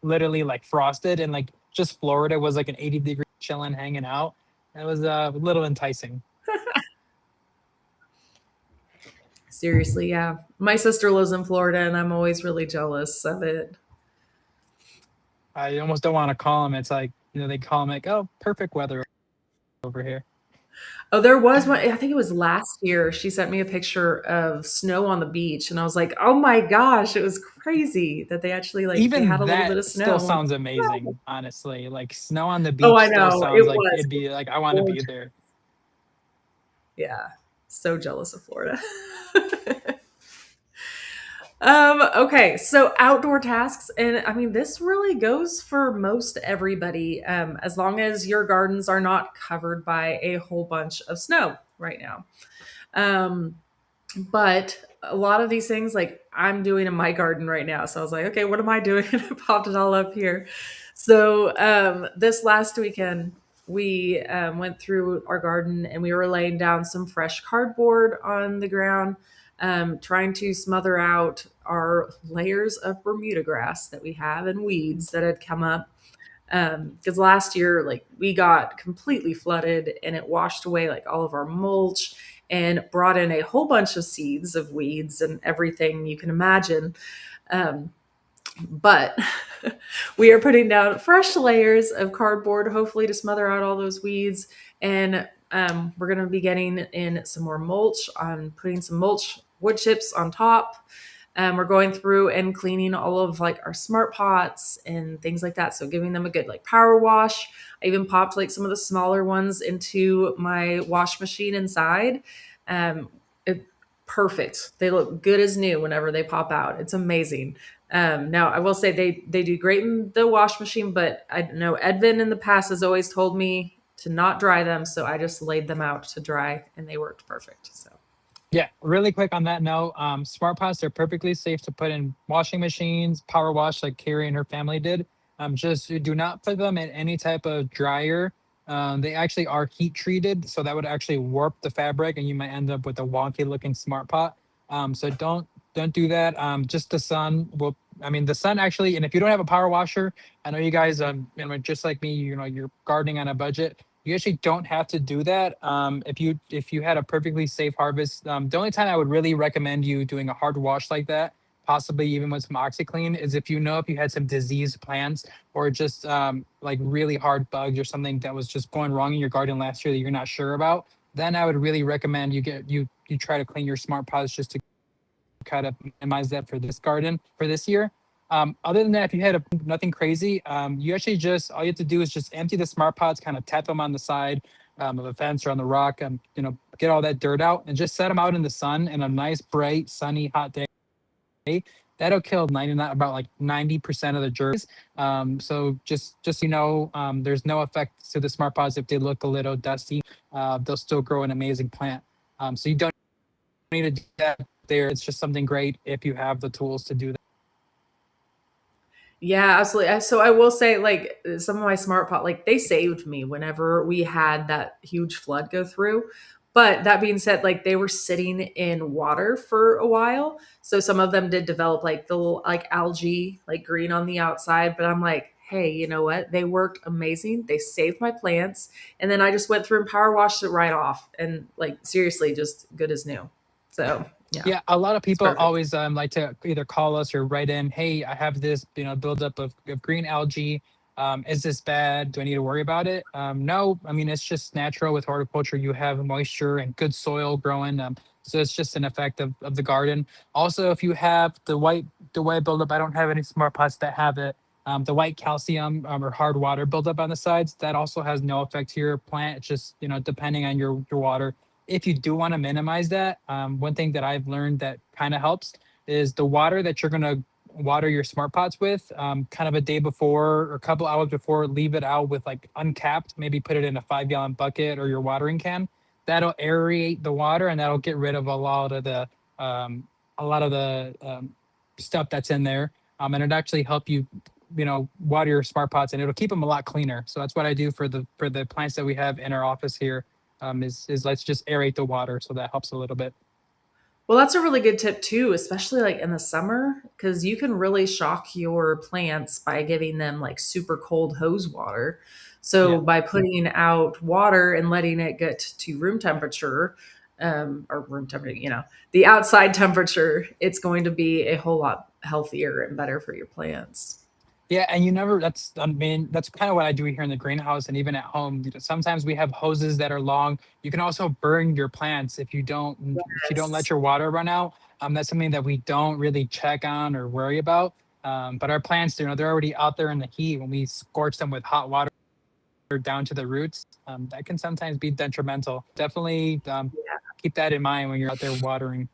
literally like frosted and like just Florida was like an 80-degree chilling, hanging out. It was a little enticing. Seriously, yeah. My sister lives in Florida, and I'm always really jealous of it. I almost don't want to call them. It's like, they call them like, oh, perfect weather over here. Oh, there was one. I think it was last year. She sent me a picture of snow on the beach, and I was like, "Oh my gosh!" It was crazy that they actually like they had Even a little bit that of still snow. sounds amazing, honestly. Like snow on the Oh, beach I still know. sounds It like was it'd be like I want to be gorgeous. there. Yeah, so jealous of Florida. Okay, so outdoor tasks, and I mean, this really goes for most everybody, as long as your gardens are not covered by a whole bunch of snow right now. Um, but a lot of these things, like I'm doing in my garden right now, so I was like, okay, what am I doing? And I popped it all up here. So this last weekend, we went through our garden and we were laying down some fresh cardboard on the ground, trying to smother out our layers of Bermuda grass that we have and weeds that had come up. Because last year, like we got completely flooded and it washed away like all of our mulch and brought in a whole bunch of seeds of weeds and everything you can imagine. Um, but we are putting down fresh layers of cardboard, hopefully to smother out all those weeds. And we're going to be getting in some more mulch, on putting some mulch wood chips on top. We're going through and cleaning all of like our smart pots and things like that. So giving them a good like power wash. I even popped like some of the smaller ones into my wash machine inside. Um, it, Perfect. They look good as new whenever they pop out. It's amazing. Now I will say they do great in the wash machine, but I know Edvin in the past has always told me to not dry them, so I just laid them out to dry, and they worked perfect. So Yeah, really quick on that note, smart pots are perfectly safe to put in washing machines, power wash like Carrie and her family did. Just do not put them in any type of dryer. They actually are heat treated, so that would actually warp the fabric, and you might end up with a wonky looking smart pot. So don't do that. Just the sun will. I mean, the sun actually, and if you don't have a power washer, I know you guys, just like me, you're gardening on a budget. You actually don't have to do that. If you had a perfectly safe harvest, the only time I would really recommend you doing a hard wash like that, possibly even with some OxyClean, is if you had some diseased plants or just like really hard bugs or something that was just going wrong in your garden last year that you're not sure about. Then I would really recommend you try to clean your smart pots just to kind of minimize that for this garden for this year. Other than that, if you had nothing crazy, you actually just all you have to do is just empty the smart pots, kind of tap them on the side of a fence or on the rock, get all that dirt out, and just set them out in the sun in a nice, bright, sunny, hot day. That'll kill 99 about like 90% of the germs. So just there's no effect to the smart pots if they look a little dusty. They'll still grow an amazing plant. So you don't need to do that there. It's just something great if you have the tools to do that. yeah, absolutely. So I will say, like some of my smart pot, like they saved me whenever we had that huge flood go through. But that being said, like they were sitting in water for a while, so some of them did develop like the little like algae, like green on the outside. But I'm like, hey, you know what? They worked amazing. They saved my plants, and then I just went through and power washed it right off, and like seriously, just good as new. So yeah, Yeah, a lot of it's people perfect. always like to either call us or write in, "Hey, I have this, buildup of green algae. Is this bad? Do I need to worry about it?" No, I mean it's just natural with horticulture. You have moisture and good soil growing, so it's just an effect of the garden. Also, if you have the white buildup, I don't have any smart pots that have it. The white calcium or hard water buildup on the sides, that also has no effect to your plant. It's just depending on your water. If you do want to minimize that, one thing that I've learned that kind of helps is the water that you're going to water your smart pots with, kind of a day before or a couple hours before, leave it out with like uncapped, maybe put it in a 5 gallon bucket or your watering can. That'll aerate the water and that'll get rid of um, a lot of the stuff that's in there. And it actually help you water your smart pots, and it'll keep them a lot cleaner. So that's what I do for the plants that we have in our office here. Is let's just aerate the water, so that helps a little bit. Well, that's a really good tip too, especially like in the summer, because you can really shock your plants by giving them like super cold hose water. So Yeah. by putting out water and letting it get to room temperature, or room temperature, the outside temperature, it's going to be a whole lot healthier and better for your plants. Yeah, and you never that's I mean, that's kind of what I do here in the greenhouse and even at home. Sometimes we have hoses that are long. You can also burn your plants if you don't let Yes. your water run out. That's something that we don't really check on or worry about. But our plants, they're already out there in the heat. When we scorch them with hot water down to the roots, that can sometimes be detrimental. Definitely keep that in mind when you're out there watering.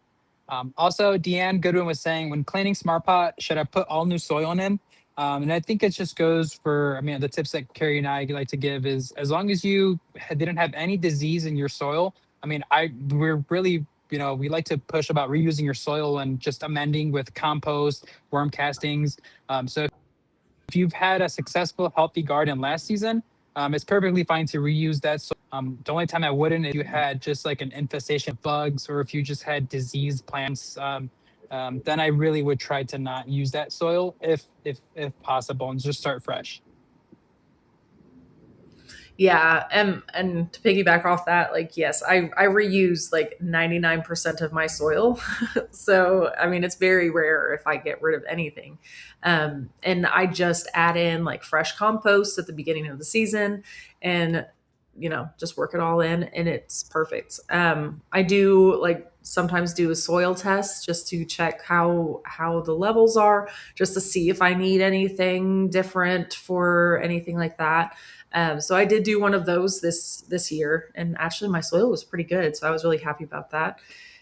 Also, Deanne Goodwin was saying, when cleaning Smart Pot, should I put all new soil in him? And I think it just goes for, I mean, the tips that Carrie and I like to give is as long as you didn't have any disease in your soil. I mean, we're really, we like to push about reusing your soil and just amending with compost, worm castings. So if you've had a successful, healthy garden last season, it's perfectly fine to reuse that. So, the only time I wouldn't is if you had just like an infestation of bugs or if you just had diseased plants. Then I really would try to not use that soil if possible and just start fresh. Yeah, and to piggyback off that, like yes, I reuse like 99% of my soil. So, I mean, it's very rare if I get rid of anything. And I just add in like fresh compost at the beginning of the season and just work it all in and it's perfect. I do like sometimes do a soil test just to check how the levels are, just to see if I need anything different for anything like that. So I did do one of those this year, and actually my soil was pretty good, so I was really happy about that.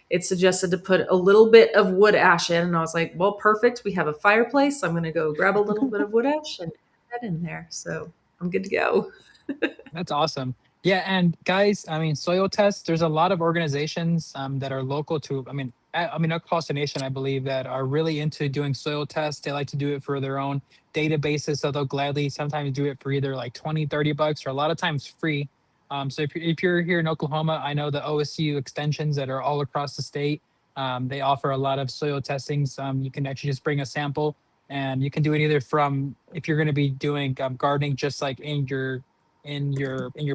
It suggested to put a little bit of wood ash in, and I was like, "Well, perfect. We have a fireplace. I'm going to go grab a little bit of wood ash and put that in there." So I'm good to go. That's awesome. Yeah, and guys, I mean, soil tests. There's a lot of organizations that are local to. I mean, across the nation, I believe that are really into doing soil tests. They like to do it for their own databases, so they'll gladly sometimes do it for either like 20, $30, or a lot of times free. So if you're here in Oklahoma, I know the OSU extensions that are all across the state. They offer a lot of soil testings. You can actually just bring a sample, and you can do it either from if you're going to be doing gardening, just like in your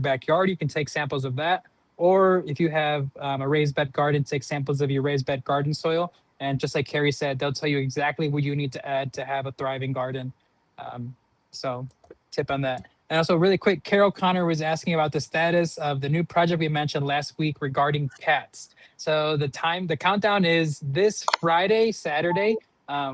backyard. You can take samples of that, or if you have a raised bed garden, take samples of your raised bed garden soil. And just like Carrie said, they'll tell you exactly what you need to add to have a thriving garden. Um, so, tip on that. And also, really quick, Carol Connor was asking about the status of the new project we mentioned last week regarding cats. So the countdown is this Friday, Saturday.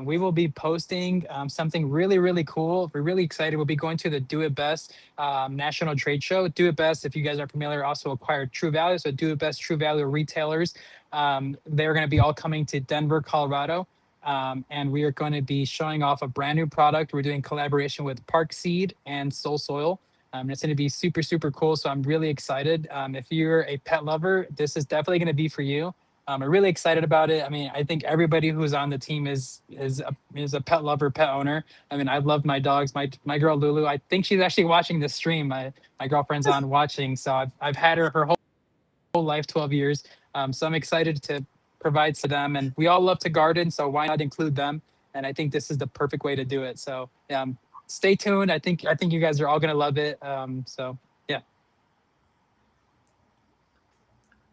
We will be posting something really, really cool. We're really excited. We'll be going to the Do It Best national trade show. Do It Best, if you guys are familiar, also acquired True Value. So Do It Best True Value retailers. They're going to be all coming to Denver, Colorado. And we are going to be showing off a brand new product. We're doing collaboration with Park Seed and Soul Soil. It's going to be super, super cool. So I'm really excited. If you're a pet lover, this is definitely going to be for you. I'm really excited about it. I mean, I think everybody who's on the team is a pet lover, pet owner. I mean, I love my dogs. My girl Lulu, I think she's actually watching the stream. My girlfriend's on watching, so I've had her whole life, 12 years. So I'm excited to provide to them, and we all love to garden, so why not include them? And I think this is the perfect way to do it. So stay tuned. I think you guys are all gonna love it. So yeah.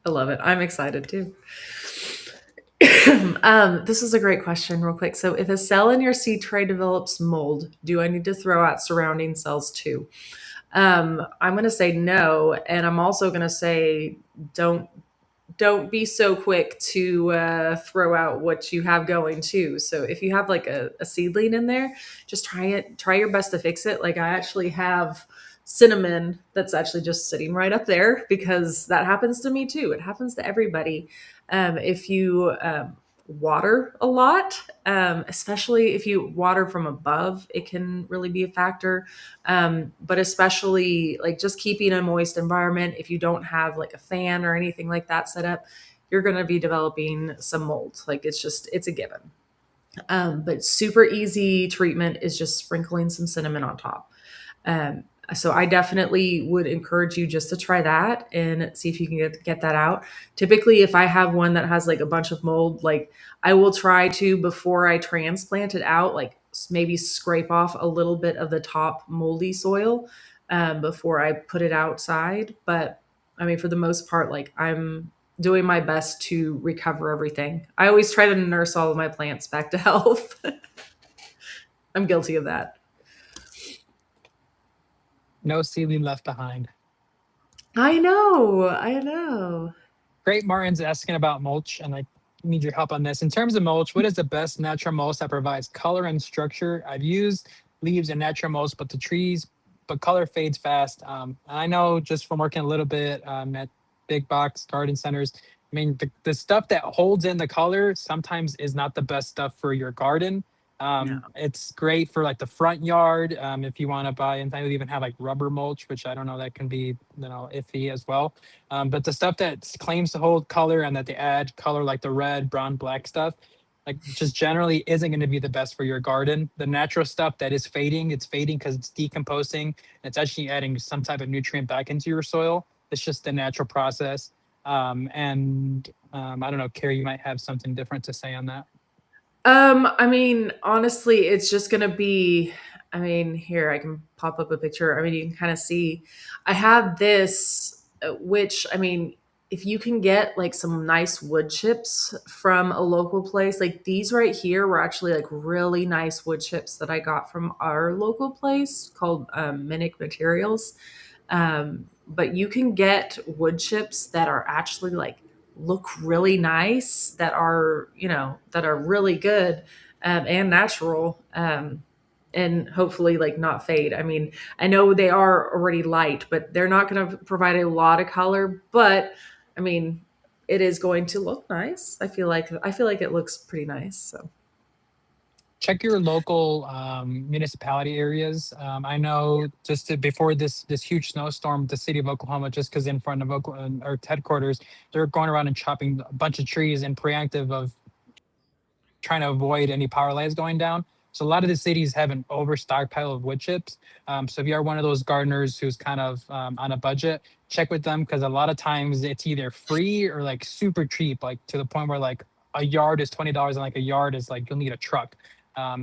I love it. I'm excited too. This is a great question, real quick. So, if a cell in your seed tray develops mold, do I need to throw out surrounding cells too? I'm going to say no, and I'm also going to say don't don't be so quick to throw out what you have going too. So if you have like a seedling in there, just try your best to fix it. Like I actually have cinnamon that's actually just sitting right up there because that happens to me too. It happens to everybody. If you water a lot, especially if you water from above, it can really be a factor. But especially like just keeping a moist environment, if you don't have like a fan or anything like that set up, you're going to be developing some mold. Like it's a given. But super easy treatment is just sprinkling some cinnamon on top. Um, so I definitely would encourage you just to try that and see if you can get that out. Typically, if I have one that has like a bunch of mold, like I will try to, before I transplant it out, like maybe scrape off a little bit of the top moldy soil before I put it outside. But I mean, for the most part, like I'm doing my best to recover everything. I always try to nurse all of my plants back to health. I'm guilty of that. No seedling left behind. I know. I know. Great Martin's asking about mulch, and I need your help on this. In terms of mulch, what is the best natural mulch that provides color and structure? I've used leaves and natural mulch, but color fades fast. And I know just from working a little bit at big box garden centers, I mean, the stuff that holds in the color sometimes is not the best stuff for your garden. No. It's great for like the front yard if you want to buy, and I would even have like rubber mulch, which I don't know, that can be iffy as well. But the stuff that claims to hold color and that they add color, like the red, brown, black stuff, like just generally isn't going to be the best for your garden. The natural stuff that is fading, it's fading because it's decomposing. And it's actually adding some type of nutrient back into your soil. It's just the natural process. I don't know, Carrie, you might have something different to say on that. I mean, honestly, it's just gonna be. I mean, here I can pop up a picture. I mean, you can kind of see. I have this, which I mean, if you can get like some nice wood chips from a local place, like these right here were actually like really nice wood chips that I got from our local place called Minic Materials. But you can get wood chips that are actually like look really nice, that are, that are really good and natural, and hopefully like not fade. I mean, I know they are already light, but they're not going to provide a lot of color, but I mean, it is going to look nice. I feel like it looks pretty nice. So Check your local municipality areas. I know before this huge snowstorm, the city of Oklahoma, just because in front of Oklahoma, our headquarters, they're going around and chopping a bunch of trees and preemptive of trying to avoid any power lines going down. So a lot of the cities have an over stockpile of wood chips. So if you are one of those gardeners who's kind of on a budget, check with them because a lot of times it's either free or like super cheap, like to the point where like a yard is $20 and like a yard is like you'll need a truck.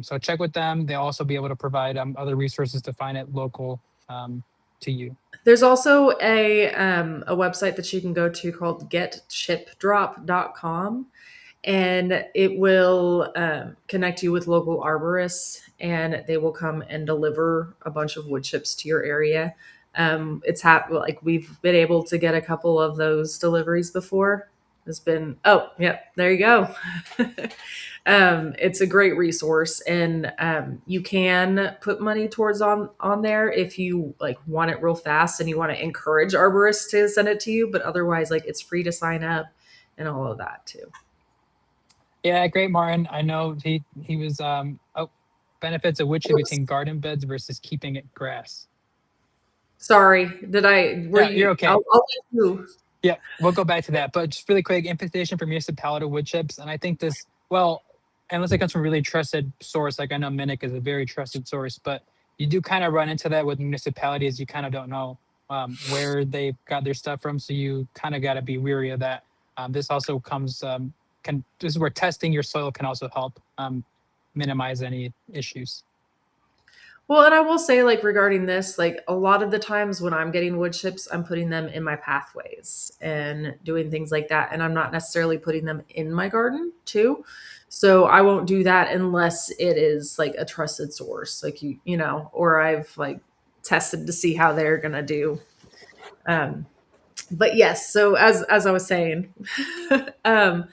So check with them. They'll also be able to provide other resources to find it local to you. there's also a website that you can go to called getchipdrop.com, and it will connect you with local arborists, and they will come and deliver a bunch of wood chips to your area. Like we've been able to get a couple of those deliveries before. It's been, oh yeah, there you go. It's a great resource, and you can put money towards on there if you like want it real fast and you want to encourage arborists to send it to you. But otherwise, like it's free to sign up and all of that too. Yeah, great, Martin. I know he was benefits of which Oops. between garden beds versus keeping it grass. Sorry, did I? Were Yeah, you're you? okay. I'll let you. Yeah, we'll go back to that. But just really quick, imposition for municipality wood chips. And I think this, well, unless it comes from a really trusted source, like I know Minic is a very trusted source, but you do kind of run into that with municipalities. You kind of don't know where they've got their stuff from. So you kind of got to be weary of that. This also this is where testing your soil can also help minimize any issues. Well, and I will say, like, regarding this, like, a lot of the times when I'm getting wood chips, I'm putting them in my pathways and doing things like that. And I'm not necessarily putting them in my garden, too. So I won't do that unless it is like a trusted source, like or I've like tested to see how they're gonna do. Um, but yes, so as I was saying, um,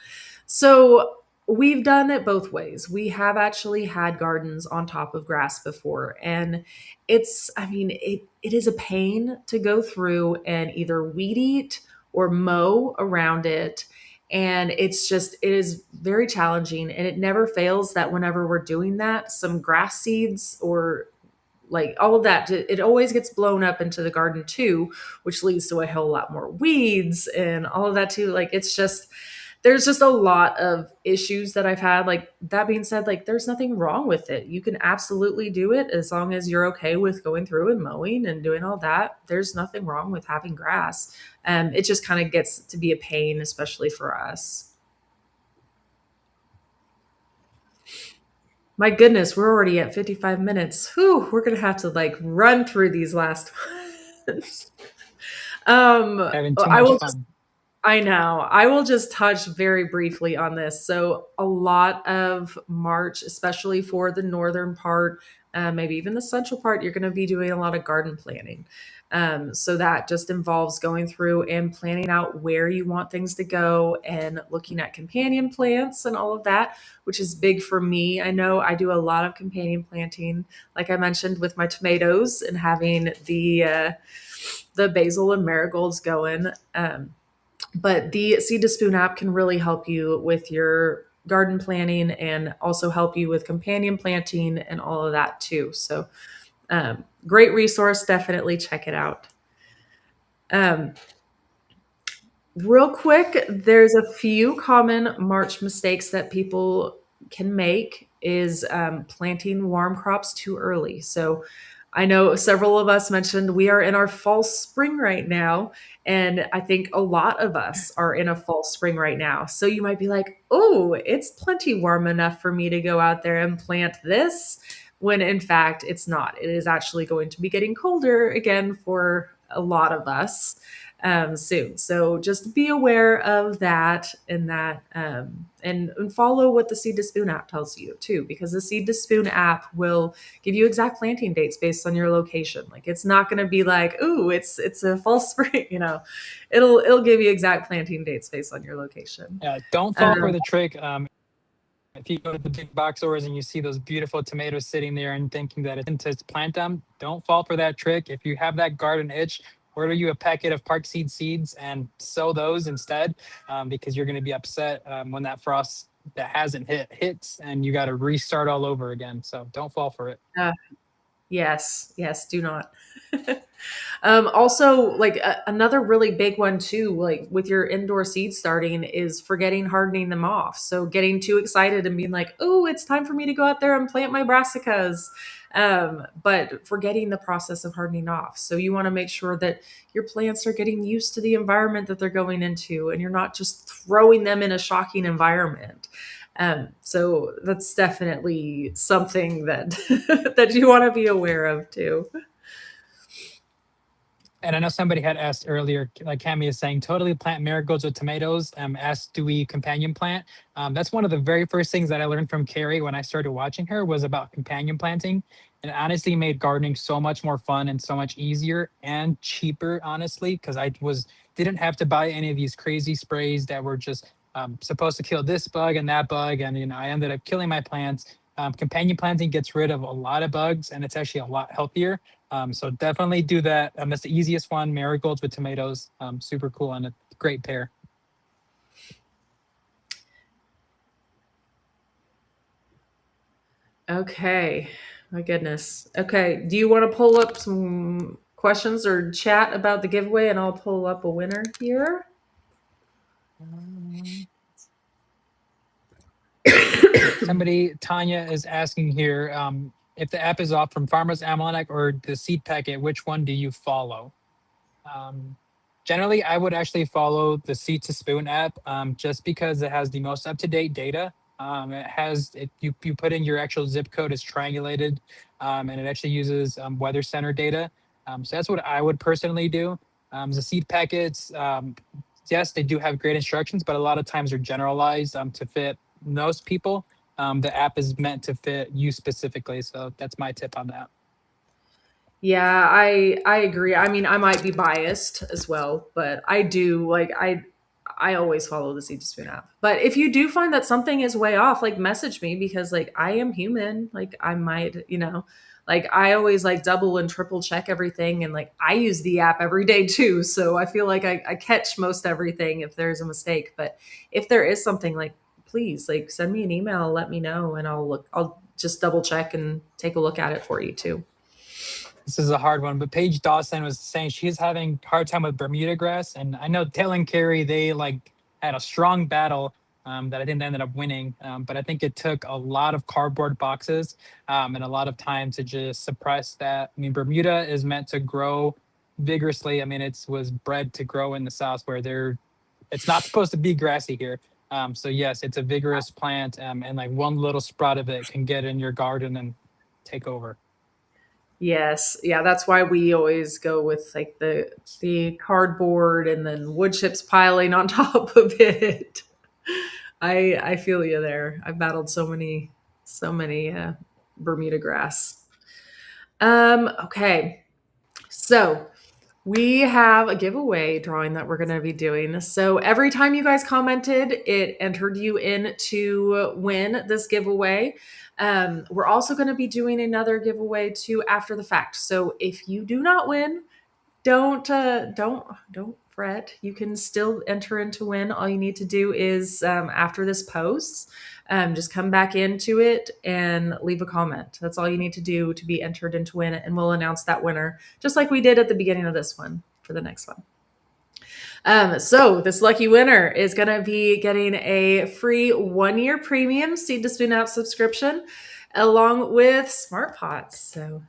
so we've done it both ways. We have actually had gardens on top of grass before, and I mean, it is a pain to go through and either weed eat or mow around it. And it is very challenging. And it never fails that whenever we're doing that, some grass seeds or like all of that, it always gets blown up into the garden too, which leads to a whole lot more weeds and all of that too. Like it's just, there's just a lot of issues that I've had. Like that being said, like there's nothing wrong with it. You can absolutely do it as long as you're okay with going through and mowing and doing all that. There's nothing wrong with having grass. It just kind of gets to be a pain, especially for us. My goodness, we're already at 55 minutes. Whew, we're gonna have to like run through these last ones. Having too I much will just fun. I know. I will just touch very briefly on this. So, a lot of March, especially for the northern part, maybe even the central part, you're going to be doing a lot of garden planning. So, that just involves going through and planning out where you want things to go and looking at companion plants and all of that, which is big for me. I know I do a lot of companion planting, like I mentioned with my tomatoes and having the basil and marigolds going. But the Seed to Spoon app can really help you with your garden planning and also help you with companion planting and all of that too. So, great resource. Definitely check it out. Um, Real quick, there's a few common March mistakes that people can make is planting warm crops too early. So I know several of us mentioned we are in our false spring right now. And I think a lot of us are in a false spring right now. So you might be like, oh, it's plenty warm enough for me to go out there and plant this, when in fact it's not. It is actually going to be getting colder again for a lot of us soon. So just be aware of that and follow what the Seed to Spoon app tells you too, because the Seed to Spoon app will give you exact planting dates based on your location. Like it's not going to be like, ooh, it's a fall spring, you know. It'll give you exact planting dates based on your location. Yeah, don't fall for Um, the trick. If you go to the big box stores and you see those beautiful tomatoes sitting there and thinking that it's to plant them, don't fall for that trick. If you have that garden itch, order you a packet of Park Seed seeds and sow those instead, because you're going to be upset when that frost that hasn't hits and you got to restart all over again. So don't fall for it. uh, yes, yes, do not. Also, like another really big one too, like with your indoor seed starting, is forgetting hardening them off. So getting too excited and being like, "Oh, it's time for me to go out there and plant my brassicas," but forgetting the process of hardening off. So you want to make sure that your plants are getting used to the environment that they're going into, and you're not just throwing them in a shocking environment. So that's definitely something that that you want to be aware of too. And I know somebody had asked earlier, like Cami is saying, totally plant marigolds with tomatoes. Asked, do we companion plant? That's one of the very first things that I learned from Carrie when I started watching her was about companion planting. And it honestly made gardening so much more fun and so much easier and cheaper, honestly, because didn't have to buy any of these crazy sprays that were just supposed to kill this bug and that bug. And I ended up killing my plants. Companion planting gets rid of a lot of bugs and it's actually a lot healthier. So definitely do that. That's the easiest one. Marigolds with tomatoes, super cool and a great pair. Okay. My goodness. Okay. Do you want to pull up some questions or chat about the giveaway and I'll pull up a winner here? Um, Somebody, Tanya, is asking here if the app is off from Farmers Almanac or the seed packet, which one do you follow? Um, Generally, I would actually follow the Seed to Spoon app just because it has the most up to date data. You put in your actual zip code, it's triangulated, and it actually uses weather center data. So that's what I would personally do. The seed packets, yes, they do have great instructions, but a lot of times they're generalized to fit most people. The app is meant to fit you specifically. So that's my tip on that. Yeah, I agree. I mean, I might be biased as well, but I do like I always follow the Seed to Spoon app. But if you do find that something is way off, like message me because like I am human. Like I might, like I always like double and triple check everything and like I use the app every day too. So I feel like I catch most everything if there's a mistake. But if there is something like please like send me an email, let me know and I'll just double check and take a look at it for you too. This is a hard one, but Paige Dawson was saying she's having a hard time with Bermuda grass, and I know Taylor and Carrie they like had a strong battle that I think they ended up winning. But I think it took a lot of cardboard boxes and a lot of time to just suppress that. I mean, Bermuda is meant to grow vigorously. I mean, it was bred to grow in the South where it's not supposed to be grassy here. So yes, it's a vigorous plant, and like one little sprout of it can get in your garden and take over. Yes. Yeah, that's why we always go with like the cardboard and then wood chips piling on top of it. I feel you there. I've battled so many Bermuda grass. Okay. So we have a giveaway drawing that we're going to be doing. So every time you guys commented, it entered you in to win this giveaway. We're also going to be doing another giveaway too after the fact. So if you do not win, don't fret. You can still enter in to win. All you need to do is after this post, just come back into it and leave a comment. That's all you need to do to be entered in to win, and we'll announce that winner just like we did at the beginning of this one for the next one. So this lucky winner is going to be getting a free 1-year premium Seed to Spoon Out subscription along with Smart Pots. So,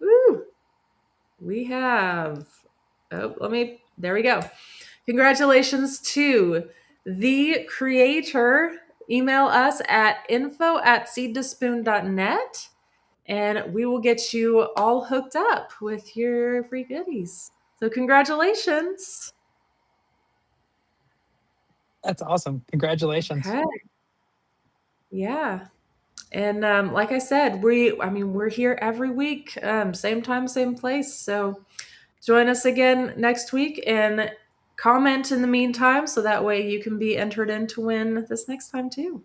woo, we have, there we go. Congratulations to the creator. Email us at info@seedtospoon.net and we will get you all hooked up with your free goodies. So congratulations. That's awesome. Congratulations. Okay. Yeah. And like I said, we're here every week, same time, same place. So join us again next week and comment in the meantime so that way you can be entered in to win this next time too.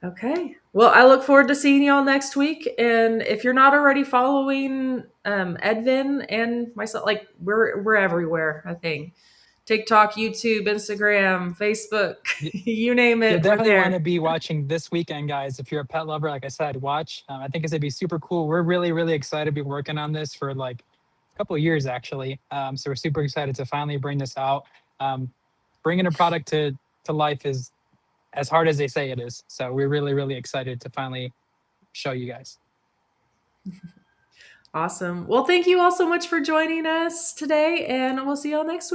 Okay. Well, I look forward to seeing y'all next week. And if you're not already following Edvin and myself, like we're everywhere, I think. TikTok, YouTube, Instagram, Facebook, you name You'll it, we're definitely want there. to be watching this weekend, guys. If you're a pet lover, like I said, watch. I think it's gonna be super cool. We're really, really excited to be working on this for like a couple of years, actually. So we're super excited to finally bring this out. Um, Bringing a product to life is as hard as they say it is. So we're really, really excited to finally show you guys. Awesome. Well, thank you all so much for joining us today, and we'll see y'all next week.